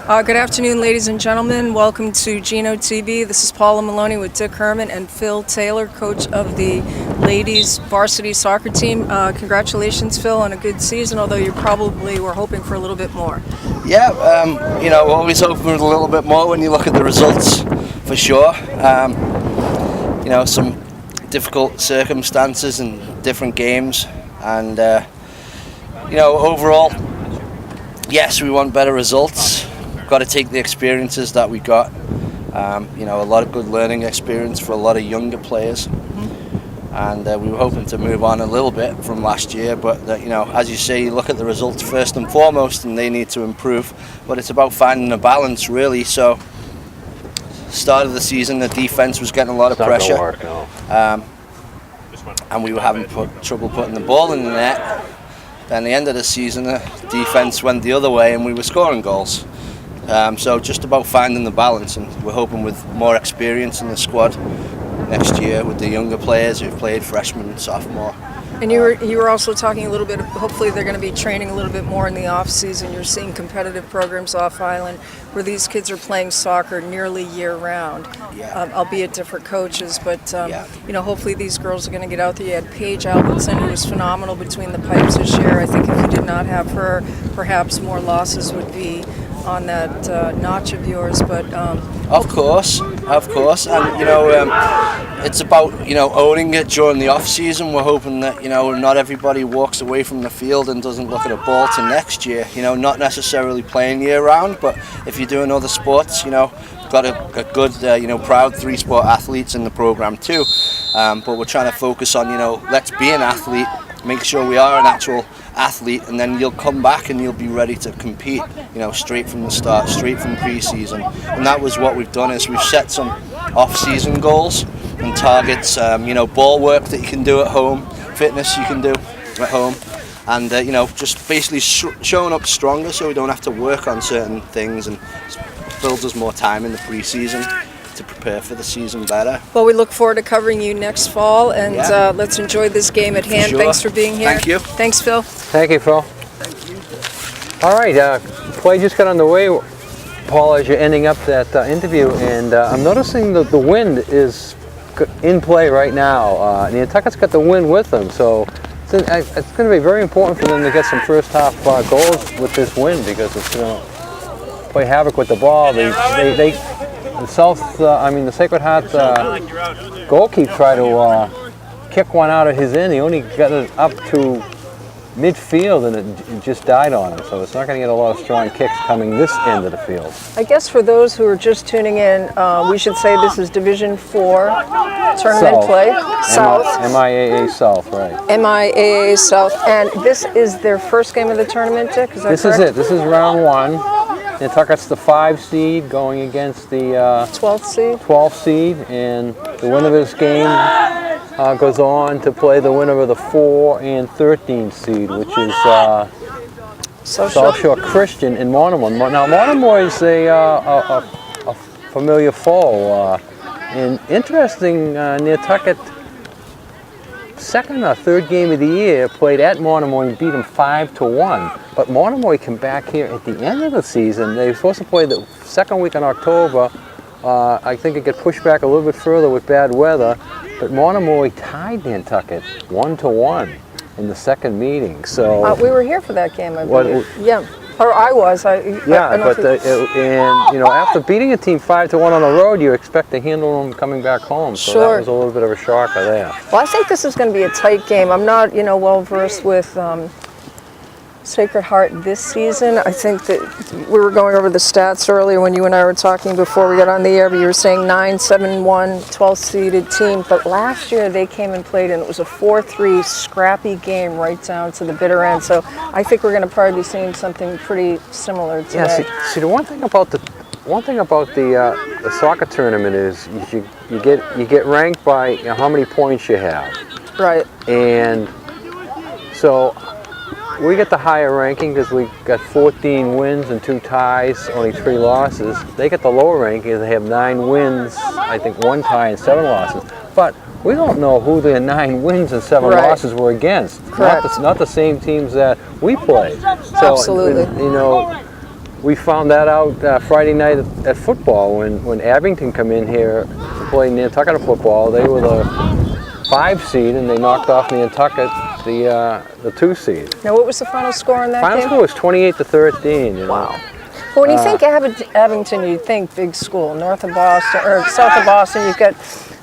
Good afternoon, ladies and gentlemen. Welcome to Geno TV. This is Paula Maloney with Dick Herman and Phil Taylor, coach of the ladies varsity soccer team. Congratulations, Phil, on a good season, although you probably were hoping for a little bit more. Yeah, always hoping for a little bit more when you look at the results, for sure. Some difficult circumstances and different games, and overall, yes, we want better results. Got to take the experiences that we got. A lot of good learning experience for a lot of younger players, and we were hoping to move on a little bit from last year. But as you say, you look at the results first and foremost, and they need to improve. But it's about finding a balance, really. So, start of the season, the defense was getting a lot of pressure, and we were having trouble putting the ball in the net. Then the end of the season, the defense went the other way, and we were scoring goals. So just about finding the balance, and we're hoping with more experience in the squad next year with the younger players who've played freshman and sophomore. And you were also talking a little bit, hopefully they're going to be training a little bit more in the off-season. You're seeing competitive programs off-island where these kids are playing soccer nearly year-round, albeit different coaches. But, hopefully these girls are going to get out there. You had Paige Albertson, who was phenomenal between the pipes this year. I think if you did not have her, perhaps more losses would be on that notch of yours. But Of course, and it's about owning it during the off season. We're hoping that not everybody walks away from the field and doesn't look at a ball to next year. Not necessarily playing year round, but if you're doing other sports, got a good proud 3-sport athletes in the program too. But we're trying to focus on let's be an athlete, make sure we are an actual athlete, and then you'll come back and you'll be ready to compete straight from the start, straight from pre-season. And that was what we've done, is we've set some off-season goals and targets, ball work that you can do at home, fitness you can do at home, and just basically showing up stronger so we don't have to work on certain things, and builds us more time in the pre-season to prepare for the season better. Well, we look forward to covering you next fall, and let's enjoy this game at hand. Sure. Thanks for being here. Thank you. Thanks, Phil. Thank you, Phil. Thank you. All right, play just got underway, Paul, as you're ending up that interview, and I'm noticing that the wind is in play right now. Nantucket's got the wind with them, so it's going to be very important for them to get some first half goals with this wind, because it's going to play havoc with the ball. The Sacred Heart goalkeeper tried to kick one out of his end. He only got it up to midfield, and it just died on him. So it's not going to get a lot of strong kicks coming this end of the field. I guess for those who are just tuning in, we should say this is Division 4 tournament play. South. MIAA South, right. MIAA South. And this is their first game of the tournament, Dick? Is that correct? This is it. This is round 1. Nantucket's the 5 seed going against the 12th seed, and the winner of this game goes on to play the winner of the 4 and 13 seed, which is South Shore Christian in Monomoy. Now, Monomoy is a familiar foe, and interesting, Nantucket, second or third game of the year, played at Monomoy and beat them 5-1. But Monomoy came back here at the end of the season. They were supposed to play the second week in October. I think it got pushed back a little bit further with bad weather. But Monomoy tied Nantucket 1-1 in the second meeting. So we were here for that game, I believe. Or I was. After beating a team 5-1 on the road, you expect to handle them coming back home. So that was a little bit of a shocker there. Well, I think this is going to be a tight game. I'm not, well versed with Sacred Heart this season. I think that we were going over the stats earlier when you and I were talking before we got on the air, but you were saying 9-7-1, 12-seeded team. But last year they came and played, and it was a 4-3 scrappy game right down to the bitter end. So I think we're going to probably be seeing something pretty similar today. Yeah, see the one thing about the soccer tournament is you get ranked by how many points you have. Right. And so we get the higher ranking because we got 14 wins and 2 ties, only 3 losses. They get the lower ranking because they have 9 wins, I think 1 tie and 7 losses. But we don't know who their 9 wins and 7 losses were against. Correct. Not the same teams that we played. So, absolutely. we found that out Friday night at football when Abington come in here to play Nantucket football. They were the 5 seed and they knocked off Nantucket, the 2 seed. Now, what was the final score in that Final game? score was 28-13. You know? Wow. Well, when you think Abington, you think big school, north of Boston or south of Boston. You've got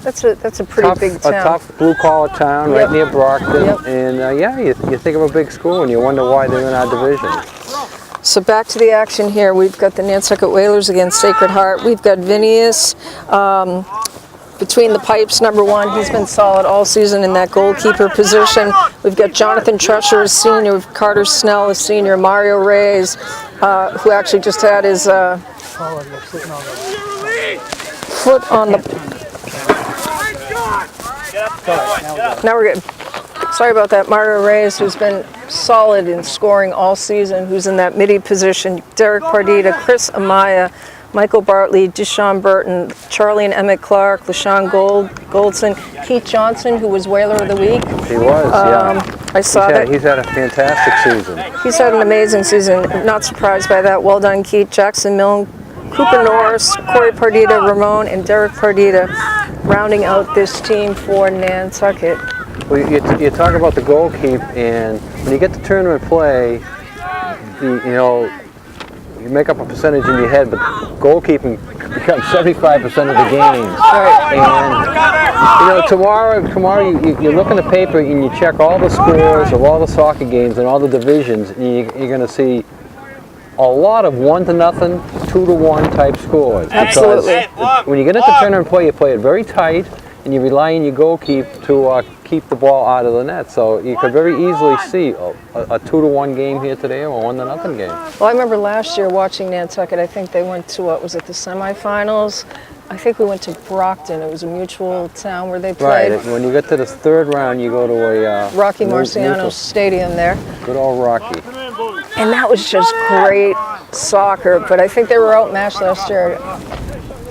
that's a pretty big town. A tough blue-collar town right near Brockton, and yeah, you think of a big school and you wonder why they're in our division. So back to the action here. We've got the Nantucket Whalers against Sacred Heart. We've got Vinius between the pipes, number 1. He's been solid all season in that goalkeeper position. We've got Jonathan Tresher, a senior. We've Carter Snell, a senior. Mario Reyes, who actually just had his foot on the... Now we're good. Sorry about that. Mario Reyes, who's been solid in scoring all season, who's in that midi position. Derek Pardita, Chris Amaya, Michael Bartley, Deshaun Burton, Charlie and Emmett Clark, LaShawn Goldson, Keith Johnson, who was Whaler of the Week. He was, yeah. I saw that. He's had a fantastic season. He's had an amazing season. Not surprised by that. Well done, Keith. Jackson Milne, Cooper Norris, Corey Pardita, Ramon, and Derek Pardita rounding out this team for Nantucket. Well, you talk about the goalkeep, and when you get to tournament play, you make up a percentage in your head, but goalkeeping becomes 75% of the games. And tomorrow you look in the paper and you check all the scores of all the soccer games and all the divisions, and you're going to see a lot of 1-0, 2-1 type scores. Absolutely. When you get into tournament play, you play it very tight, and you rely on your goalkeep to keep the ball out of the net. So you could very easily see a 2-1 game here today or a 1-0 game. Well, I remember last year watching Nantucket. I think they went to, what was it, the semifinals? I think we went to Brockton. It was a mutual town where they played. Right. When you get to the 3rd round, you go to a Rocky Marciano Stadium there. Good old Rocky. And that was just great soccer. But I think they were outmatched last year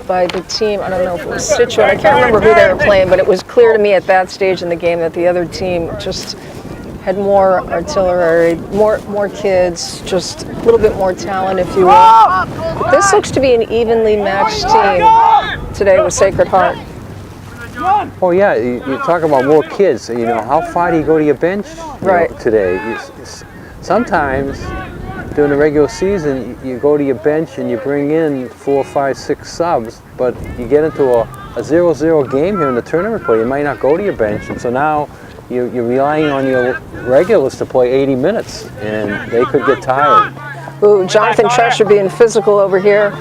by the team. I don't know if it was Situate. I can't remember who they were playing, but it was clear to me at that stage in the game that the other team just had more artillery, more kids, just a little bit more talent, if you will. This looks to be an evenly matched team today with Sacred Heart. Oh yeah, you talk about more kids. How far do you go to your bench today? Sometimes during the regular season, you go to your bench and you bring in 4, 5, 6 subs, but you get into a 0-0 game here in the tournament play, you might not go to your bench, and so now you're relying on your regulars to play 80 minutes, and they could get tired. Ooh, Jonathan Tresher being physical over here.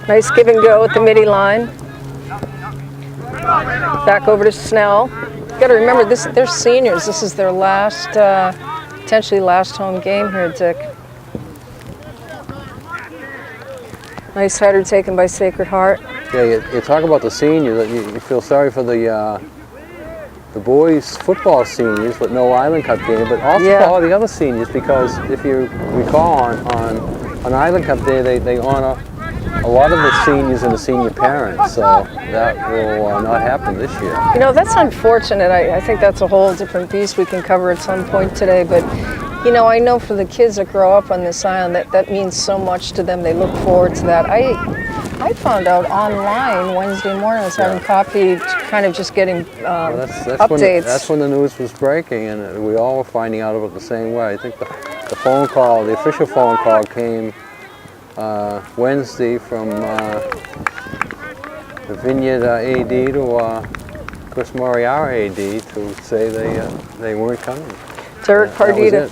Nice give and go at the midi line. Back over to Snell. You got to remember, they're seniors. This is their last, potentially last home game here, Dick. Nice header taken by Sacred Heart. Yeah, you talk about the seniors. You feel sorry for the boys football seniors with no Island Cup game, but also for all the other seniors, because if you recall on Island Cup Day, they honor a lot of the seniors and the senior parents, so that will not happen this year. That's unfortunate. I think that's a whole different beast we can cover at some point today, but I know for the kids that grow up on this island, that means so much to them. They look forward to that. I found out online Wednesday morning. I was having coffee, kind of just getting updates. That's when the news was breaking, and we all were finding out about it the same way. I think the phone call, the official phone call came Wednesday from the Vineyard AD to Chris Murray, our AD, to say they weren't coming. Derek Pardita.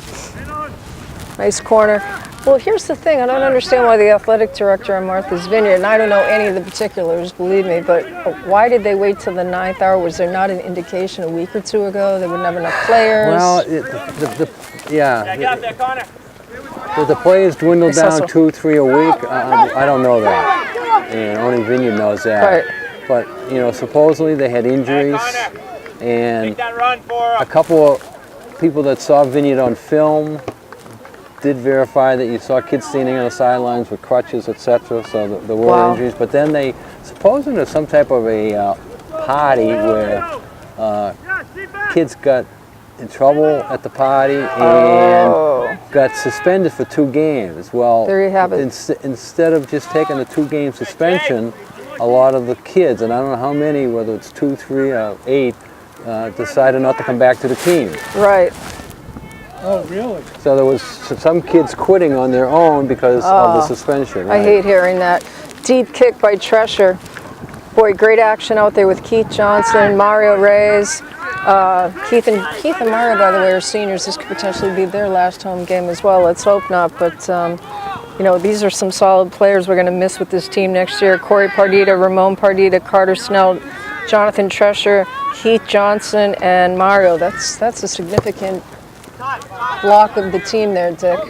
Nice corner. Well, here's the thing. I don't understand why the athletic director on Martha's Vineyard, and I don't know any of the particulars, believe me, but why did they wait till the 9th hour? Was there not an indication a week or two ago they wouldn't have enough players? Well, the players dwindled down 2, 3 a week. I don't know that, and only Vineyard knows that. Right. But supposedly they had injuries, and a couple of people that saw Vineyard on film did verify that you saw kids standing on the sidelines with crutches, etc. So there were injuries. But then they supposedly there's some type of a party where kids got in trouble at the party, and got suspended for 2 games. Well, there you have it. Instead of just taking the 2-game suspension, a lot of the kids, and I don't know how many, whether it's 2, 3, or 8, decided not to come back to the team. Right. Oh, really? So there was some kids quitting on their own because of the suspension. Right? I hate hearing that. Deep kick by Tresher. Boy, great action out there with Keith Johnson, Mario Reyes. Keith and Mario, by the way, are seniors. This could potentially be their last home game as well. Let's hope not. But, you know, these are some solid players we're going to miss with this team next year. Corey Pardita, Ramon Pardita, Carter Snell, Jonathan Tresher, Keith Johnson, and Mario. That's a significant block of the team there, Dick.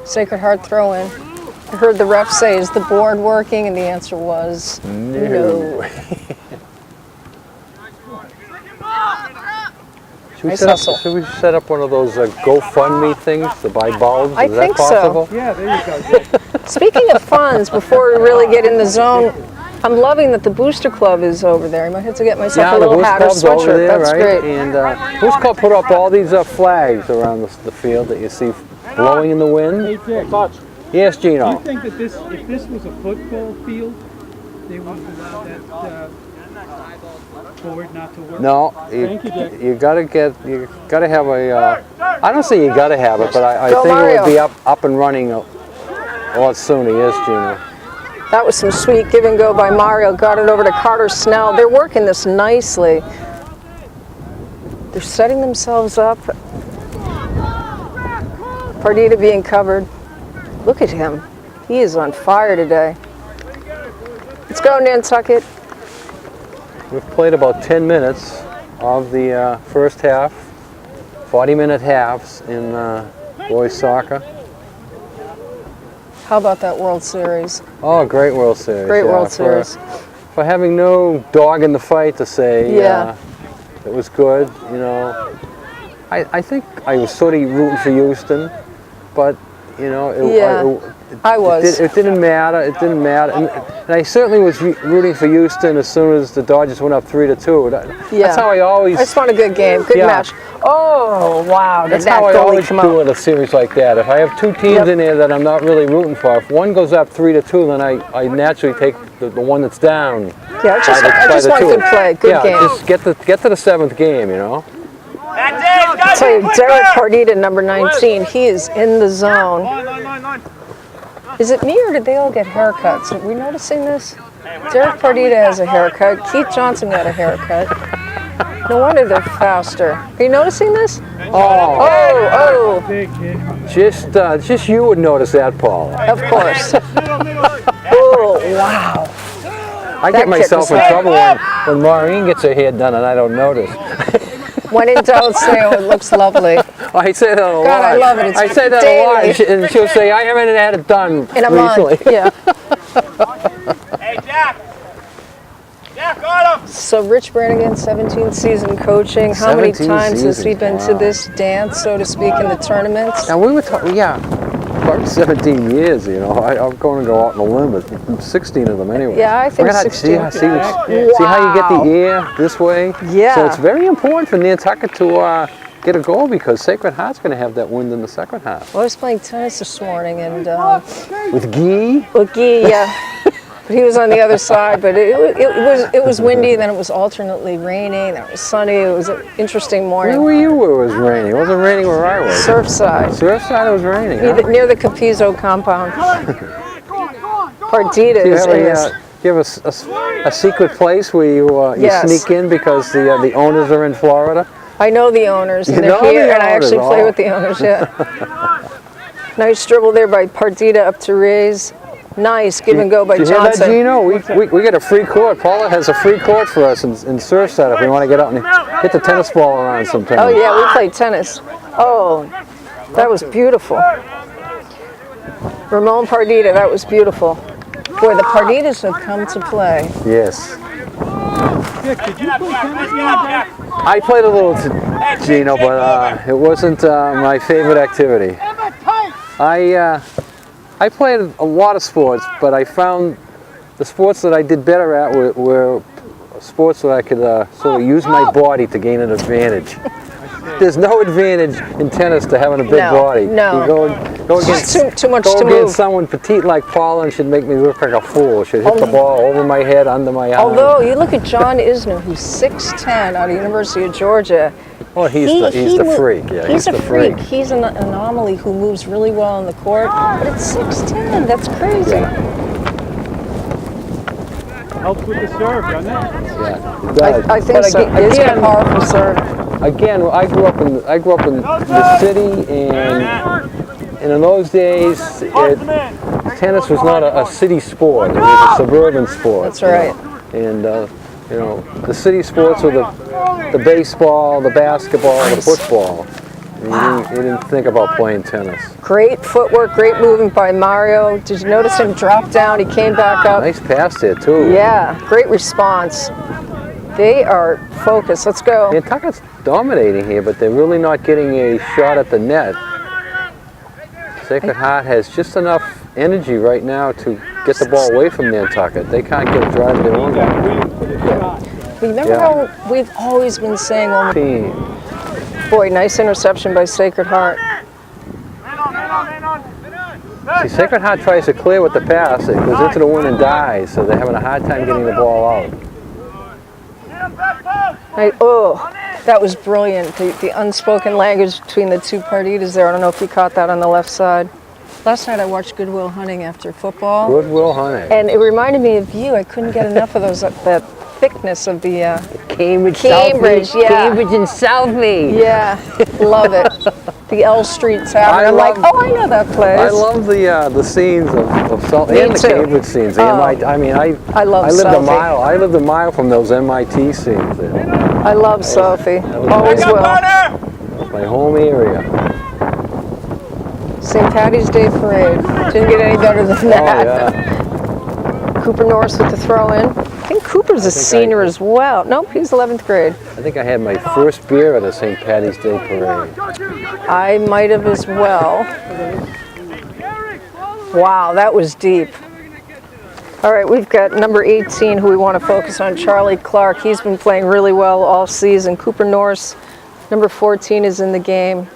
Sacred Heart throw in. I heard the ref say, is the board working? And the answer was no. Should we set up one of those GoFundMe things to buy bulbs? I think so. Yeah, there you go. Speaking of funds, before we really get in the zone, I'm loving that the Booster Club is over there. I might have to get myself a little hat or sweatshirt. There, that's right? great. And Booster Club put up all these flags around the field that you see blowing in the wind. Hey, Dick, Yes, do Gino. you think that if this was a football field, they would allow that board not to work? No, Thank you, Dick. you gotta have a. I don't say you gotta have it, but I Go think Mario. it would be up and running a lot sooner. Yes, Gino. That was some sweet give and go by Mario. Got it over to Carter Snell. They're working this nicely. They're setting themselves up. Pardita being covered. Look at him. He is on fire today. Let's go, Nantucket. We've played about 10 minutes of the first half, 40-minute halves in boys soccer. How about that World Series? Oh, great World Series. Great World Series. For having no dog in the fight to say Yeah. it was good, you know. I think I was sort of rooting for Houston, but, you know, I was. It didn't matter. It didn't matter. And I certainly was rooting for Houston as soon as the Dodgers went up 3-2. That's how I always. I just want a good game, good match. Oh wow! That's how I always do in a series like that. If I have 2 teams in there that I'm not really rooting for, if one goes up 3-2, then I naturally take the one that's down. Yeah, I just want good play, good game. Just get to the 7th game, you know. I'll tell you, Derek Pardita, number 19, he is in the zone. Is it me or did they all get haircuts? Are we noticing this? Derek Pardita has a haircut. Keith Johnson got a haircut. No wonder they're faster. Are you noticing this? Oh. Just you would notice that, Paul. Of course. Oh, wow. I get myself in trouble when Maureen gets her hair done and I don't notice. When in doubt, say, oh, it looks lovely. I say that a lot. God, I love it. It's I say that daily. a lot, and she'll say, I haven't had it done In a recently. month, yeah. Hey, Jack! Jack, got him! So Rich Brannigan, 17th season coaching. How many 17 times has he been to wow. this dance, so to speak, in the tournaments? And we were talking, about 17 years, you know. I'm going to go out on a limb, but 16 of them anyway. Yeah, I think 16. See how you get the air this way? Yeah. So it's very important for Nantucket to get a goal because Sacred Heart's going to have that wind in the second half. Well, I was playing tennis this morning and With Guy? with Guy, yeah. But he was on the other side. But it was windy. Then it was alternately raining. Then it was sunny. It was an interesting morning. Where were you where it was raining? It wasn't raining where I was. Surfside, Surfside, it was raining. Huh? near the Capizzo compound. Pardita Do you is in this. have a secret place where you Yes. sneak in because the owners are in Florida? I know the owners, and You they're know here, the and I actually owners, play oh. with the owners. Yeah. Nice dribble there by Pardita up to Reyes. Nice give and go by Did you hear that, Johnson. Gino? We get a free court. Paula has a free court for us in Surfside if we want to get out and hit the tennis ball around sometime. Oh yeah, we played tennis. Oh, that was beautiful. Ramon Pardita, that was beautiful. Boy, the Parditas have come to play. Yes. Dick, did you play tennis the other day? I played a little, Gino, but it wasn't my favorite activity. I played a lot of sports, but I found the sports that I did better at were sports where I could sort of use my body to gain an advantage. There's no advantage in tennis to having a big body. No. You go against, too much go to against move. someone petite like Paula and should make me look like a fool. Should hit the ball over my head, under my arm. Although you look at John Isner, who's 6'10", out of University of Georgia. Well, he's the freak. Yeah, he's the a freak. He's an anomaly who moves really well on the court. But at 6'10", that's crazy. Yeah. Helps with the serve, doesn't it? Yeah, it does. I think But so. It's got powerful serve. Again, I grew up in the city, and in those days, tennis was not a city sport. It was a suburban sport. That's right. And you know, the city sports were the baseball, the basketball, the football. And you didn't think about playing tennis. Great footwork, great movement by Mario. Did you notice him drop down? He came back up. Nice pass there too. Yeah, great response. They are focused. Let's go. Nantucket's dominating here, but they're really not getting a shot at the net. Sacred Heart has just enough energy right now to get the ball away from Nantucket. They can't get a drive of their own. Remember how we've always been saying, boy, nice interception by Sacred Heart. See, Sacred Heart tries to clear with the pass. It goes into the wind and dies, so they're having a hard time getting the ball out. That was brilliant. The unspoken language between the two partitas there. I don't know if you caught that on the left side. Last night I watched Good Will Hunting after football. Good Will Hunting. And it reminded me of you. I couldn't get enough of those, that thickness of the Cambridge, yeah. Cambridge and Southie. Yeah, love it. The L Street Tavern. I'm like, oh, I know that place. I love the scenes of South and the Cambridge scenes. The I mean, I love lived Southie. a mile. I lived a mile from those MIT scenes there. I love Southie. Always will. That's my home area. St. Patty's Day Parade. Didn't get any better than that. Oh, yeah. Cooper Norris with the throw in. I think Cooper's a senior as well. Nope, he's 11th grade. I think I had my first beer at a St. Patty's Day Parade. I might have as well. Wow, that was deep. All right, we've got number 18 who we want to focus on, Charlie Clark. He's been playing really well all season. Cooper Norris, number 14, is in the game.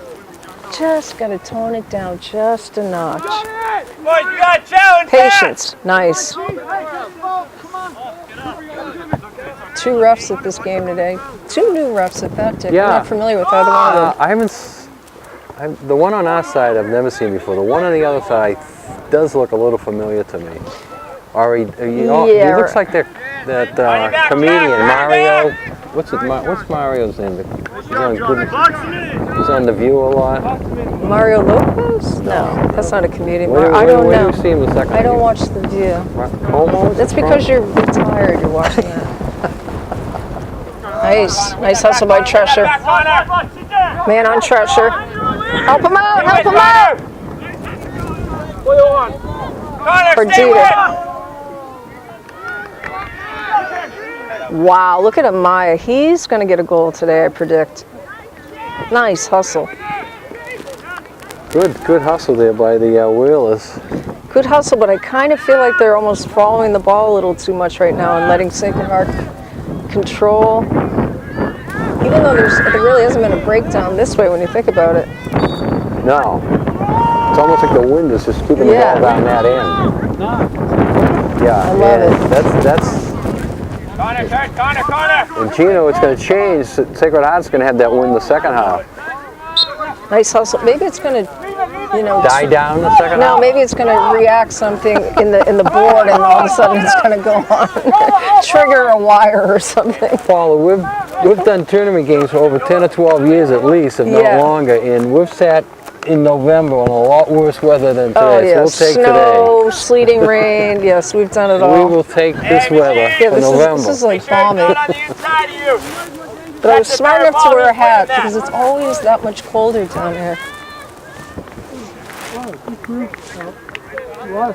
Just got to tone it down just a notch. Boys, you got a challenge. Patience, nice. 2 refs at this game today. 2 new refs at that, Dick. Yeah. I'm not familiar with either one of them. I haven't. The one on our side I've never seen before. The one on the other side does look a little familiar to me. He looks like that comedian Mario. What's Mario's name? He's on The View a lot. Mario Lopez? No, that's not a comedian. Where I don't do know. you see him the second? I don't watch The View. Homo? That's because you're retired. You're watching that. Nice hustle by Tresher. Man on Tresher. Help him out! Help him out! Perdita. Wow, look at Amaya. He's going to get a goal today, I predict. Nice hustle. Good hustle there by the Whalers. Good hustle, but I kind of feel like they're almost following the ball a little too much right now and letting Sacred Heart control. Even though there really hasn't been a breakdown this way when you think about it. No. It's almost like the wind is just keeping the ball down that end. Yeah, I love it. That's Corner. and Gino, it's going to change. Sacred Heart's going to have that win the second half. Nice hustle. Maybe it's going to, Die down the second half? No, maybe it's going to react something in the board, and all of a sudden it's going to go on. Trigger a wire or something. Paula, we've done tournament games for over 10 or 12 years at least, if not longer, and we've sat in November in a lot worse weather than today. Oh, yeah. So we'll take Snow, today. sleeting, rain. Yes, we've done it all. We will take this weather for November. This is like balmy. But I was smart enough to wear a hat because it's always that much colder down here.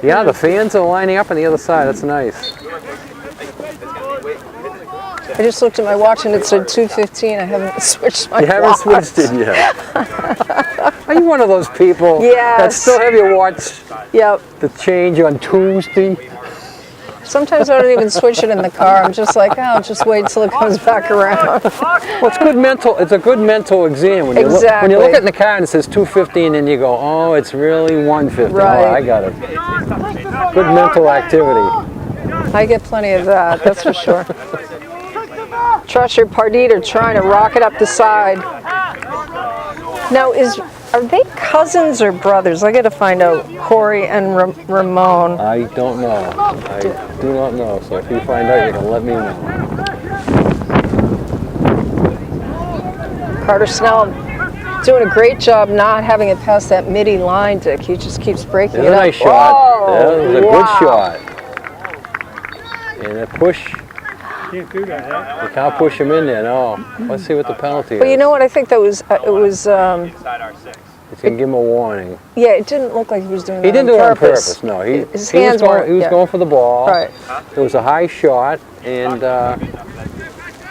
Yeah, the fans are lining up on the other side. That's nice. I just looked at my watch and it said 2:15. I haven't switched my You haven't watch. switched it yet. Are you one of those people that Yes. still have your watch Yep. to change on Tuesday? Sometimes I don't even switch it in the car. I'm just like, oh, I'll just wait till it comes back around. Well, it's good mental. It's a good mental exam when you look, Exactly. when you look at the car and it says 215, and you go, oh, it's really 150. Right. Oh, I got it. Good mental activity. I get plenty of that, that's for sure. Trusher Pardita trying to rock it up the side. Now, are they cousins or brothers? I got to find out. Corey and Ramon. I don't know. I do not know. So if you find out, you can let me know. Carter Snell doing a great job not having it past that midi line, Dick. He just keeps breaking There's it a up. nice shot. Oh, That was a wow. good shot. And a push. Can't do that, huh? You can't push him in there, no. Let's see what the penalty is. But you know what? I think that was, It's going to give him a warning. yeah, it didn't look like he was doing that He didn't do it on purpose. purpose, no. His hands weren't, He was yeah. going for the ball. Right. It was a high shot, and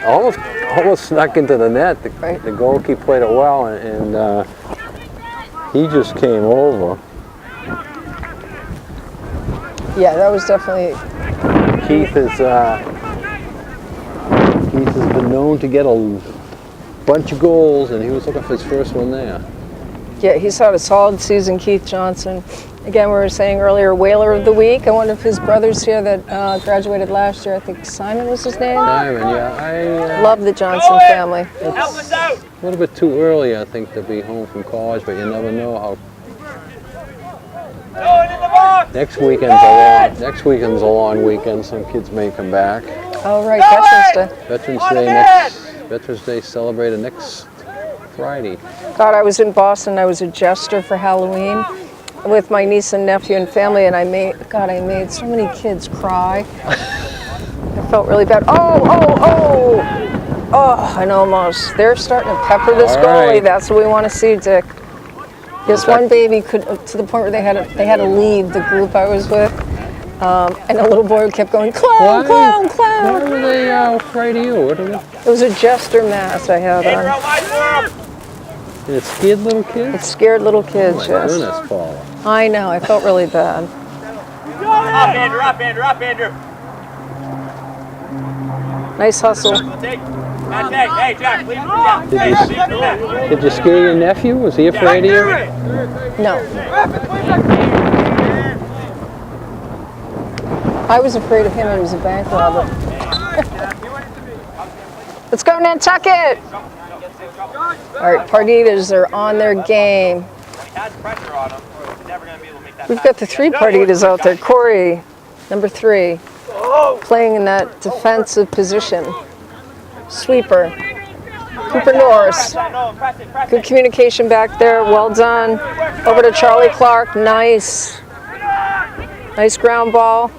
almost snuck into the net. Right. The goalkeeper played it well, and he just came over. Yeah, that was definitely, Keith has been known to get a bunch of goals, and he was looking for his first one there. yeah, he's had a solid season, Keith Johnson. Again, we were saying earlier, Whaler of the Week, and one of his brothers here that graduated last year, I think Simon was his name. Simon, yeah, I Love the Johnson family. Help us out. a little bit too early, I think, to be home from college, but you never know how. Going in the box. Next weekend's a long weekend. Some kids may come back. Oh, right, Veterans Day. Veterans Day celebrated next Friday. God, I was in Boston. I was a jester for Halloween with my niece and nephew and family, and I made so many kids cry. I felt really bad. Oh, and almost. They're starting to pepper this All goalie. right. That's what we want to see, Dick. This one baby could, to the point where they had to leave the group I was with, and a little boy kept going, clown, clown, Why clown. were they afraid of you? What are they? It was a jester mask I had Andrew, on. out wide for him. And it scared little kids? It scared little kids, Oh my yes. goodness, Paula. I know, I felt really bad. Up, Andrew, up, Andrew, up, Andrew. Nice hustle. Take. Hey, Jack, leave him down. Hey, leave him down. Did you scare your nephew? Was he afraid of you? No. I was afraid of him. He was a bank robber. Let's go, Nantucket! All right, Parditas are on their game. He has pressure on him. He's never going to be able to make that We've got the three Parditas out there. Corey, number 3, playing in that defensive position. Sweeper. Cooper Norris. Good communication back there. Well done. Over to Charlie Clark. Nice. Nice ground ball.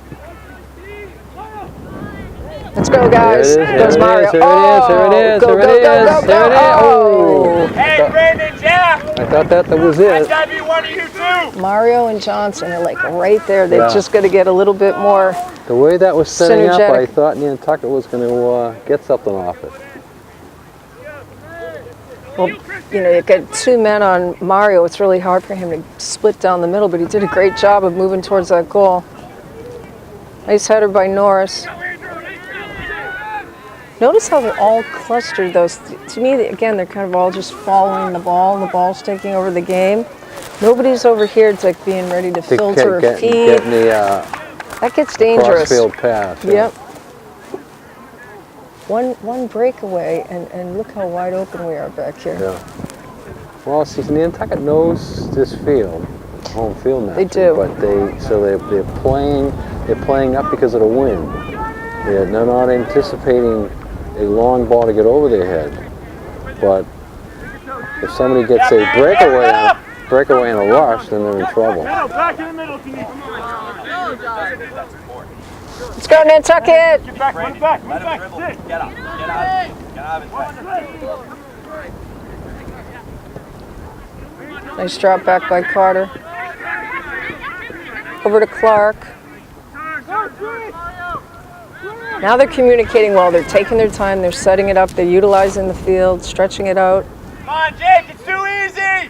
Let's go, guys. Goes Mario. There it is. Go. Oh. Hey, Brandon, Jack. I thought that was That's it. got to be one of you two. Mario and Johnson are like right there. They've Yeah. just got to get a little bit more. The way that was setting up, I Synergetic. thought Nantucket was going to get something off it. Well, you know, you've got 2 men on Mario. It's really hard for him to split down the middle, but he did a great job of moving towards that goal. Nice header by Norris. Notice how they're all clustered, though. To me, again, they're kind of all just following the ball. The ball's taking over the game. Nobody's over here. It's like being ready to filter a feed. Getting the That gets dangerous. cross-field pass. yeah. Yep. One breakaway, and look how wide open we are back here. Yeah. Well, see, Nantucket knows this field, home field now. They do. But they're playing up because of the wind. They're not anticipating a long ball to get over their head. But if somebody gets a breakaway in a rush, then they're in trouble. Back in the middle, Keith. Let's go, Nantucket! Get back, move back, move back. Sit. Get up. Get out of his way. Nice drop back by Carter. Over to Clark. Now they're communicating well. They're taking their time. They're setting it up. They're utilizing the field, stretching it out. Come on, Jake, it's too easy.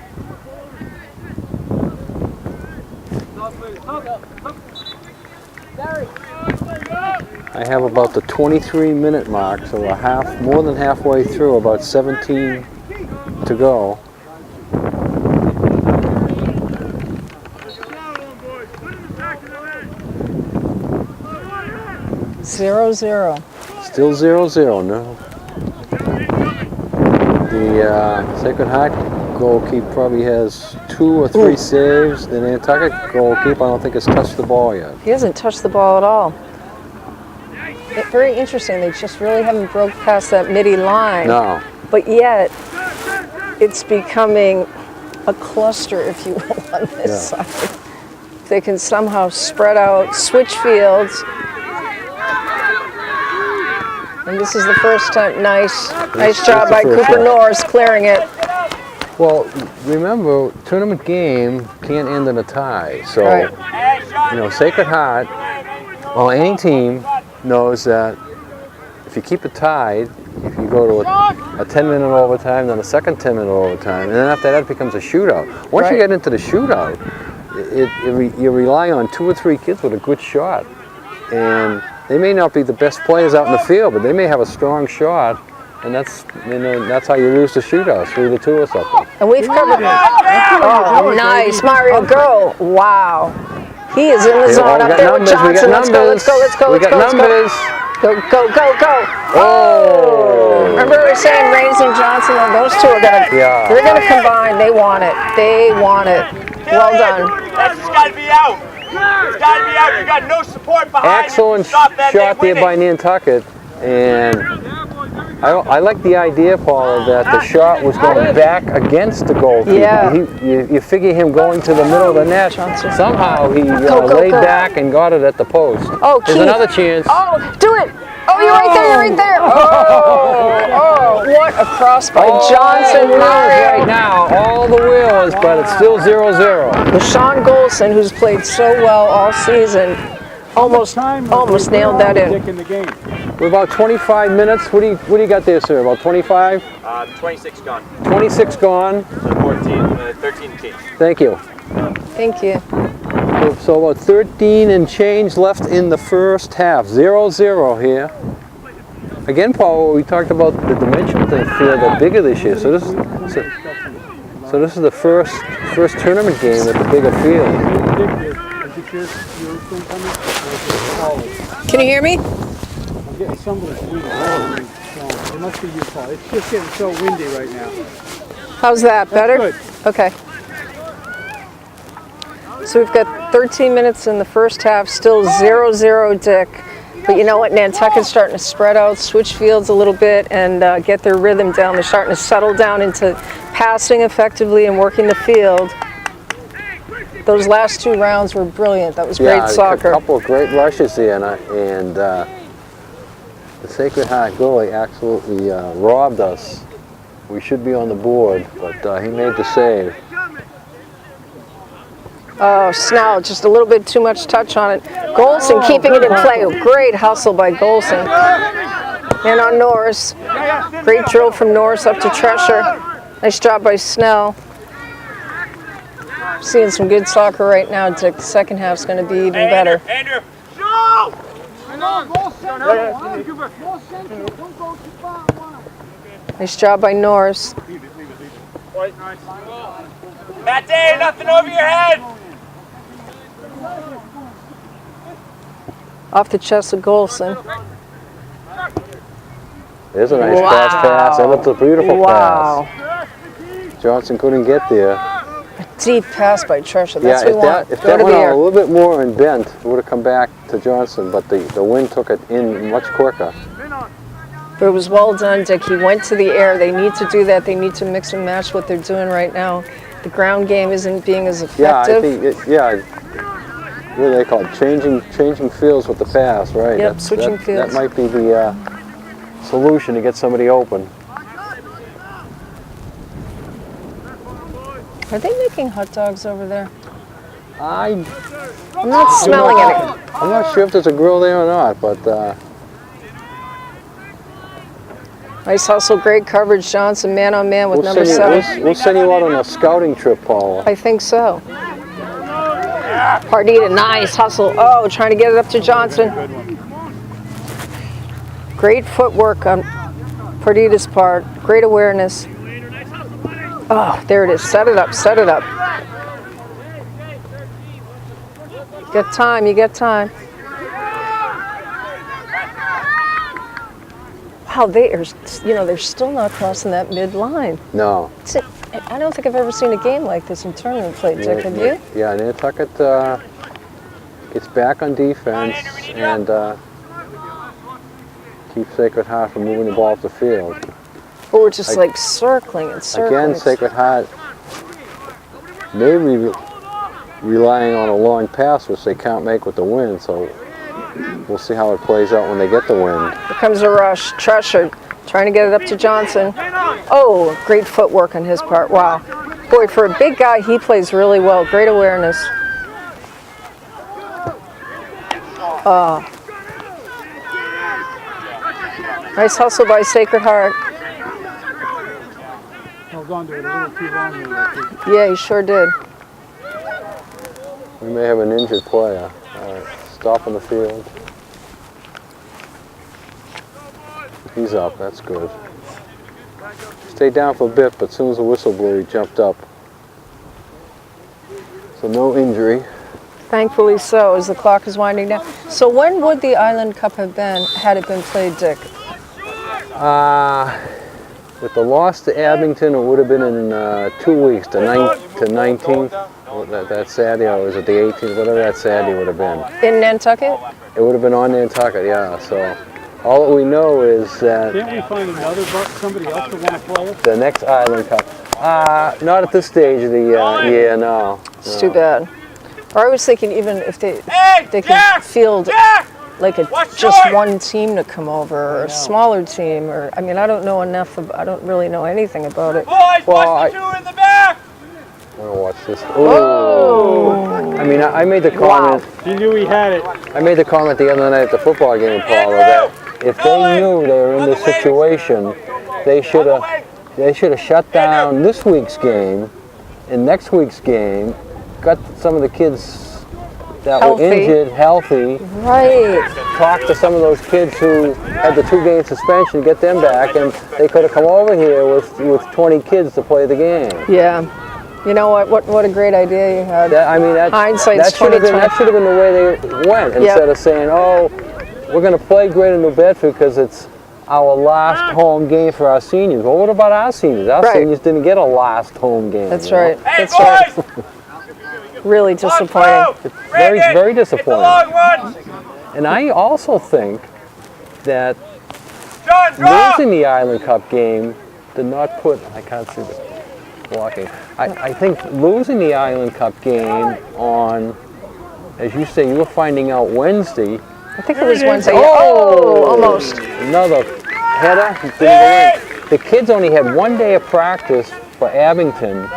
I have about the 23-minute mark, so more than halfway through, about 17 to go. Zero, zero. Still 0-0, no. The Sacred Heart goalkeeper probably has 2 or 3 saves. The Nantucket goalkeeper, I don't think has touched the ball yet. He hasn't touched the ball at all. Very interesting. They just really haven't broke past that midi line. No. But yet, it's becoming a cluster, if you will, on this side. They can somehow spread out, switch fields. And this is the first time. Nice job by Cooper Norris clearing it. Well, remember, tournament game can't end in a tie. So, you know, Sacred Heart, well, any team knows that if you keep it tied, if you go to a 10-minute overtime, then a second 10-minute overtime, and then after that it becomes a shootout. Once you get into the shootout, you rely on 2 or 3 kids with a good shot. And they may not be the best players out in the field, but they may have a strong shot, and that's how you lose the shootout, 3-2 or something. And we've covered it. Oh, nice. Mario, go. Wow. He is in the zone up there with Johnson. Let's go. We got numbers. Go. Oh! Remember we were saying Rains and Johnson, those two are they're gonna combine. They want it. Well done. That's just got to be out. It's got to be out. You got no support behind. Excellent shot there by Nantucket, and I like the idea, Paula, that the shot was going back against the goalkeeper. Yeah. You figure him going to the middle of the net. Somehow he laid back and got it at the post. Oh, there's another chance. Oh, do it! Oh, you're right there. Oh, what a cross by Johnson. Right now, all the wheels, but it's still 0-0. Sean Golson, who's played so well all season, almost nailed that in. We're about 25 minutes. What do you got there, sir? About 25? 26 gone. 26 gone. 13 teams. Thank you. Thank you. So about 13 and change left in the first half. 0-0 here. Again, Paul, we talked about the dimension of the field are bigger this year. So this is the first tournament game at the bigger field. Can you hear me? I'm getting somebody's wind. It must be your fault. It's just getting so windy right now. How's that? Better? Good. Okay. So we've got 13 minutes in the first half, still 0-0, Dick. But you know what? Nantucket's starting to spread out, switch fields a little bit, and get their rhythm down. They're starting to settle down into passing effectively and working the field. Those last 2 rounds were brilliant. That was great soccer. A couple of great rushes there, and the Sacred Heart goalie absolutely robbed us. We should be on the board, but he made the save. Oh, Snell, just a little bit too much touch on it. Golson keeping it in play. Great hustle by Golson. And on Norris. Great drill from Norris up to Tresher. Nice job by Snell. Seeing some good soccer right now, Dick. The second half's going to be even better. Andrew. Nice job by Norris. Matt Day, nothing over your head. Off the chest of Golson. There's a nice fast pass. That was a beautiful pass. Johnson couldn't get there. A deep pass by Tresher. That's what we want. If that went out a little bit more and bent, it would have come back to Johnson, but the wind took it in much quicker. But it was well done, Dick. He went to the air. They need to do that. They need to mix and match what they're doing right now. The ground game isn't being as effective. What do they call it? Changing fields with the pass, right? Yep, switching fields. That might be the solution to get somebody open. Are they making hot dogs over there? I'm not smelling any. I'm not sure if there's a grill there or not, but nice hustle, great coverage, Johnson, man on man with number 7. We'll send you out on a scouting trip, Paula. I think so. Hardita, nice hustle. Oh, trying to get it up to Johnson. Great footwork on Perdita's part. Great awareness. Oh, there it is. Set it up. Set it up. You get time. You get time. Wow, they are. They're still not crossing that midline. No. I don't think I've ever seen a game like this in tournament play, Dick. Have you? Yeah, Nantucket gets back on defense and keeps Sacred Heart from moving the ball off the field. But we're just like circling and circling. Again, Sacred Heart may be relying on a long pass, which they can't make with the wind, so we'll see how it plays out when they get the wind. Here comes a rush. Tresher trying to get it up to Johnson. Oh, great footwork on his part. Wow. Boy, for a big guy, he plays really well. Great awareness. Nice hustle by Sacred Heart. Held on to it a little too long here, I think. Yeah, he sure did. We may have an injured player. All right, stop on the field. He's up, that's good. Stayed down for a bit, but as soon as the whistle blew, he jumped up. So no injury. Thankfully so, as the clock is winding down. So when would the Island Cup have been, had it been played, Dick? With the loss to Abington, it would have been in 2 weeks, the 19th. That Saturday, or was it the 18th? Whatever that Saturday would have been. In Nantucket? It would have been on Nantucket, yeah. So all that we know is that Can't we find somebody else to want to play it? the next Island Cup. Not at this stage of the year, no. It's too bad. Or I was thinking even if they could field like just one team to come over, or a smaller team, or I mean I don't know enough. I don't really know anything about it. Boys, watch the two in the back! I'm gonna watch this. Oh! I mean, I made the comment. He knew he had it. I made the comment the other night at the football game, Paula, that if they knew they were in this situation, they should have shut down this week's game and next week's game, got some of the kids that were injured healthy. Right. Talk to some of those kids who had the 2-game suspension, get them back, and they could have come over here with 20 kids to play the game. Yeah. You know what a great idea you had. Hindsight's 2020. That should have been the way they went, instead of saying, oh, we're going to play Greater New Bedford because it's our last home game for our seniors. Well, what about our seniors? Our seniors didn't get a last home game. That's right. That's right. Really disappointing. Very, very disappointing. And I also think that losing the Island Cup game did not put, I can't see the blocking. I think losing the Island Cup game on, as you say, you were finding out Wednesday. I think it was Wednesday. Oh, almost. Another header. Didn't go in. The kids only had 1 day of practice for Abington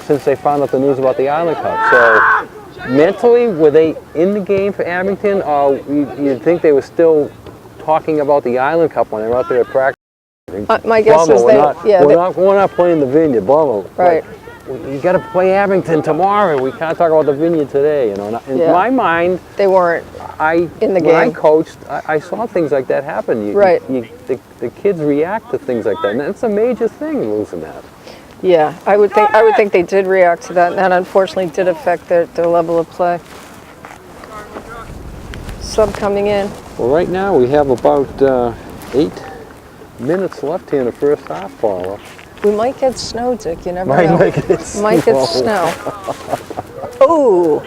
since they found out the news about the Island Cup. So mentally, were they in the game for Abington, or you'd think they were still talking about the Island Cup when they were out there at practice? My guess is we're not playing the Vineyard, bummer. Right. You got to play Abington tomorrow. We can't talk about the Vineyard today. You know, in my mind, they weren't in the game. When I coached, I saw things like that happen. The kids react to things like that, and that's a major thing, losing that. Yeah, I would think they did react to that, and that unfortunately did affect their level of play. Sub coming in. Well, right now we have about 8 minutes left here in the first half, Paula. We might get snow, Dick. You never know. Might get snow. Oh,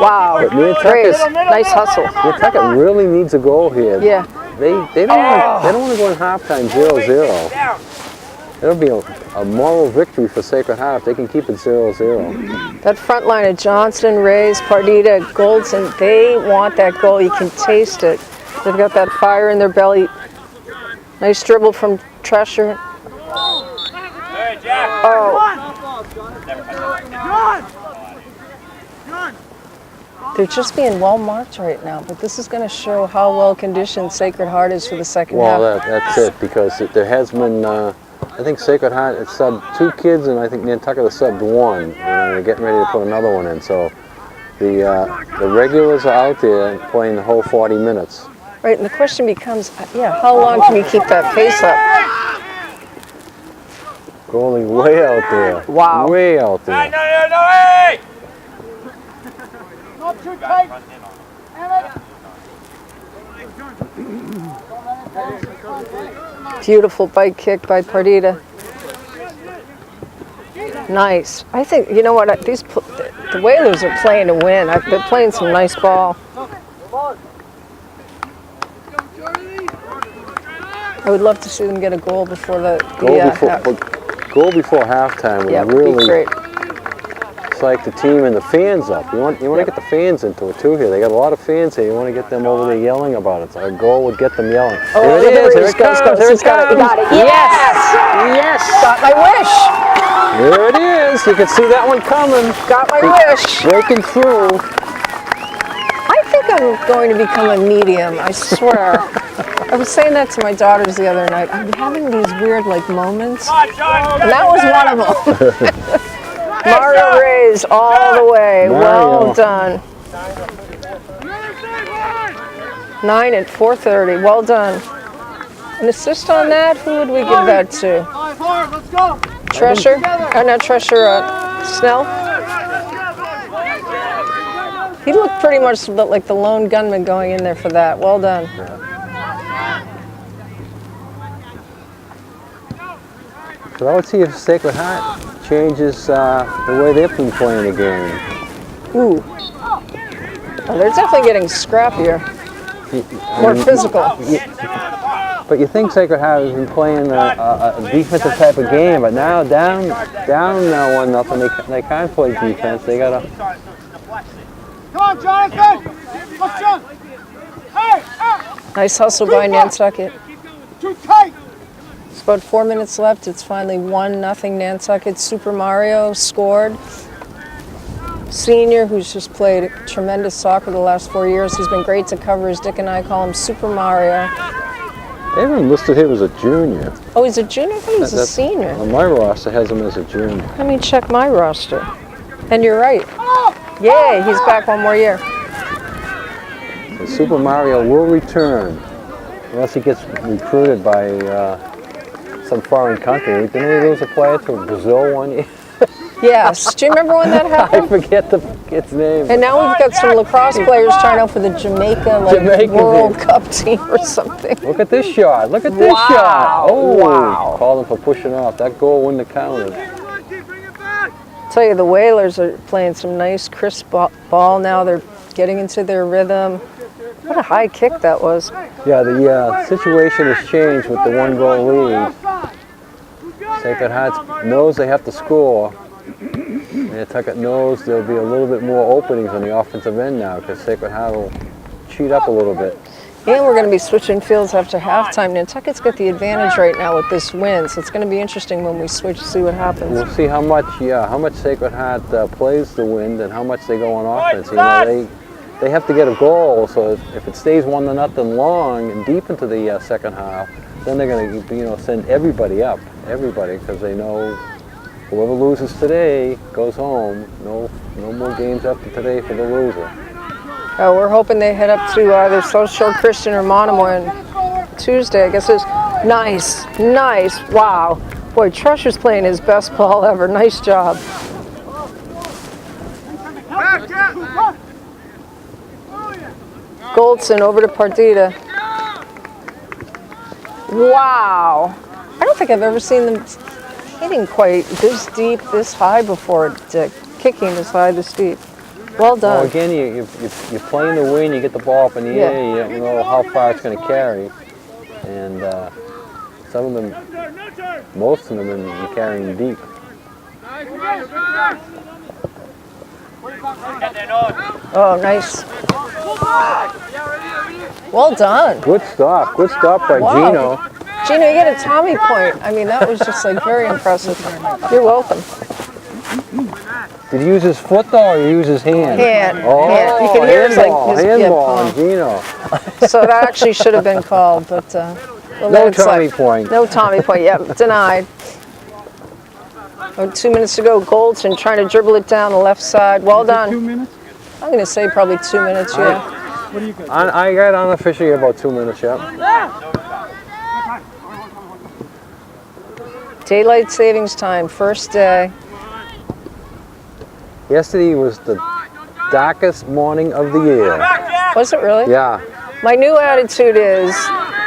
wow! Grace, nice hustle. Nantucket really needs a goal here. Yeah. They don't want to go in halftime 0-0. It'll be a moral victory for Sacred Heart if they can keep it 0-0. That front line of Johnston, Reyes, Pardita, Goldson, they want that goal. You can taste it. They've got that fire in their belly. Nice dribble from Tresher. They're just being well marked right now, but this is going to show how well conditioned Sacred Heart is for the second half. Well, that's it, because there has been, I think Sacred Heart has subbed 2 kids, and I think Nantucket has subbed 1. And they're getting ready to put another one in. So the regulars are out there playing the whole 40 minutes. Right, and the question becomes, yeah, how long can you keep that pace up? Goalie way out there. Wow. Way out Hey, there. no, hey! Beautiful bike kick by Pardita. Nice. I think, you know what, the Whalers are playing to win. They're playing some nice ball. I would love to see them get a goal before Goal before halftime would yeah, would really be great. psych the team and the fans up. You want to get the fans into it too here. They got a lot of fans here. You want to get them over there yelling about it. So a goal would get them yelling. Oh, There it is. Here it comes. Here it Got it. comes. Yes! Yes. Got my wish! There it is. You can see that one coming. Got my wish! Breaking through. I think I'm going to become a medium, I swear. I was saying that to my daughters the other night. I'm having these weird moments, and that was one of them. Mario Reyes all the way. Mario. Well done. 9 at 4:30. Well done. An assist on that? Who would we give that to? Tresher? Not Tresher. Snell? He looked pretty much like the lone gunman going in there for that. Well done. So I would see if Sacred Heart changes the way they've been playing the game. Ooh. Oh, they're definitely getting scrappier. More physical. But you think Sacred Heart has been playing a defensive type of game, but now down 1-0, they can't play defense. They gotta. Come on, Jonathan! Let's jump! Hey! Nice hustle by Nantucket. Too tight! It's about 4 minutes left. It's finally 1-0 Nantucket. Super Mario scored. Senior, who's just played tremendous soccer the last 4 years. He's been great to cover. As Dick and I call him, Super Mario. They have him listed here as a junior. Oh, he's a junior? I thought he was a senior. On my roster has him as a junior. Let me check my roster. And you're right. Yay, he's back 1 more year. So Super Mario will return unless he gets recruited by some foreign country. Didn't we lose a player to Brazil 1 year? Yes. Do you remember when that I happened? forget the kid's name. And now we've got some lacrosse players trying out for the Jamaica World Cup team or something. Look at this shot. Look at this shot. Oh, wow. Called him for pushing off. That goal wouldn't have counted. Tell you, the Whalers are playing some nice, crisp ball now. They're getting into their rhythm. What a high kick that was. Yeah, the situation has changed with the 1-goal lead. Sacred Heart knows they have to score. Nantucket knows there'll be a little bit more openings on the offensive end now because Sacred Heart will cheat up a little bit. And we're going to be switching fields after halftime. Nantucket's got the advantage right now with this win, so it's going to be interesting when we switch to see what happens. We'll see how much Sacred Heart plays the wind and how much they go on offense. You know, they have to get a goal, so if it stays 1-0 long and deep into the second half, then they're going to send everybody up, because they know whoever loses today goes home. No more games after today for the loser. Oh, we're hoping they head up to either South Shore Christian or Monomoy on Tuesday. I guess it's nice. Wow. Boy, Tresher's playing his best ball ever. Nice job. Goldson over to Pardita. Wow. I don't think I've ever seen them hitting quite this deep, this high before, kicking this high, this deep. Well done. Well, again, you're playing the wind, you get the ball up in the air, you don't know how far it's going to carry. And some of them, most of them, you're carrying deep. Oh, nice. Well done. Good stop by Gino. Gino, you get a Tommy point. I mean, that was just very impressive. You're welcome. Did he use his foot though, or he use his hand? Hand. Oh, hand. You can hear handball, his handball on palm. Gino. So that actually should have been called, but No Tommy point. No Tommy point. Yep, denied. Oh, 2 minutes to go. Goldson trying to dribble it down the left side. Well done. 2 minutes? I'm going to say probably 2 minutes. Yeah. What do you got? I got unofficially about 2 minutes, yeah. Daylight savings time, first day. Yesterday was the darkest morning of the year. Was it really? Yeah. My new attitude is,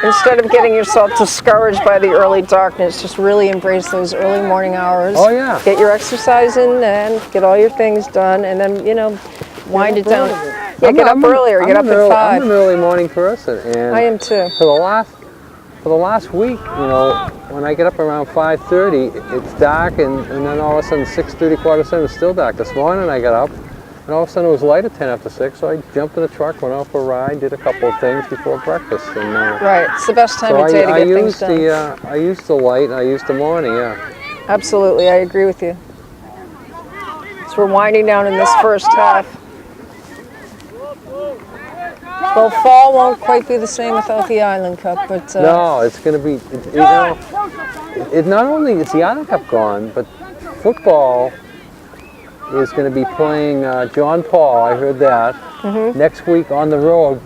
instead of getting yourself discouraged by the early darkness, just really embrace those early morning hours. Oh, yeah. Get your exercise in and get all your things done, and then, you know, wind it down. Yeah, get up earlier. Get up at 5. I'm an early morning person, and I am too. for the last week, you know, when I get up around 5:30, it's dark, and then all of a sudden 6:30, 7:15, it's still dark. This morning I got up, and all of a sudden it was light at 10 after 6, so I jumped in the truck, went out for a ride, did a couple of things before breakfast. And, Right, it's the best time so of day to get things done. I used the light, and I used the morning, yeah. Absolutely, I agree with you. So we're winding down in this first half. Well, fall won't quite be the same without the Island Cup, but No, it's going to be, you know, it not only is the Island Cup gone, but football is going to be playing John Paul, I heard that, next week on the road.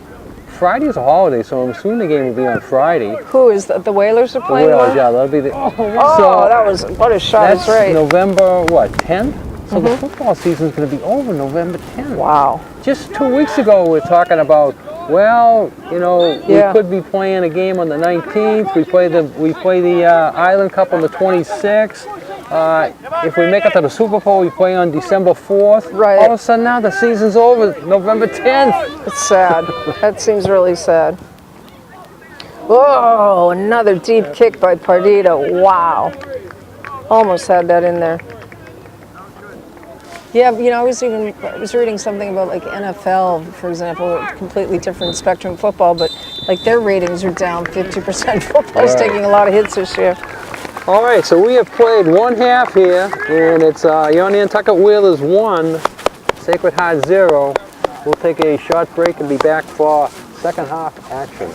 Friday is a holiday, so I'm assuming the game will be on Friday. who is the Whalers are The playing? Whalers, well? yeah, that'll be the. Oh, that was, what a shot, That's it's right. November, what, 10th? So the football season is going to be over November 10th. Wow. Just 2 weeks ago, we were talking about, well, you know, Yeah. we could be playing a game on the 19th. We play the Island Cup on the 26th. If we make it to the Super Bowl, we play on December 4th. Right. All of a sudden now the season's over, November 10th. It's sad. That seems really sad. Whoa, another deep kick by Pardito. Wow. Almost had that in there. Yeah, you know, I was reading something about like NFL, for example, completely different spectrum football, but like their ratings are down 50%. Football's taking a lot of hits this year. All right, so we have played one half here, and it's your Nantucket Whalers 1, Sacred Heart 0. We'll take a short break and be back for second half action.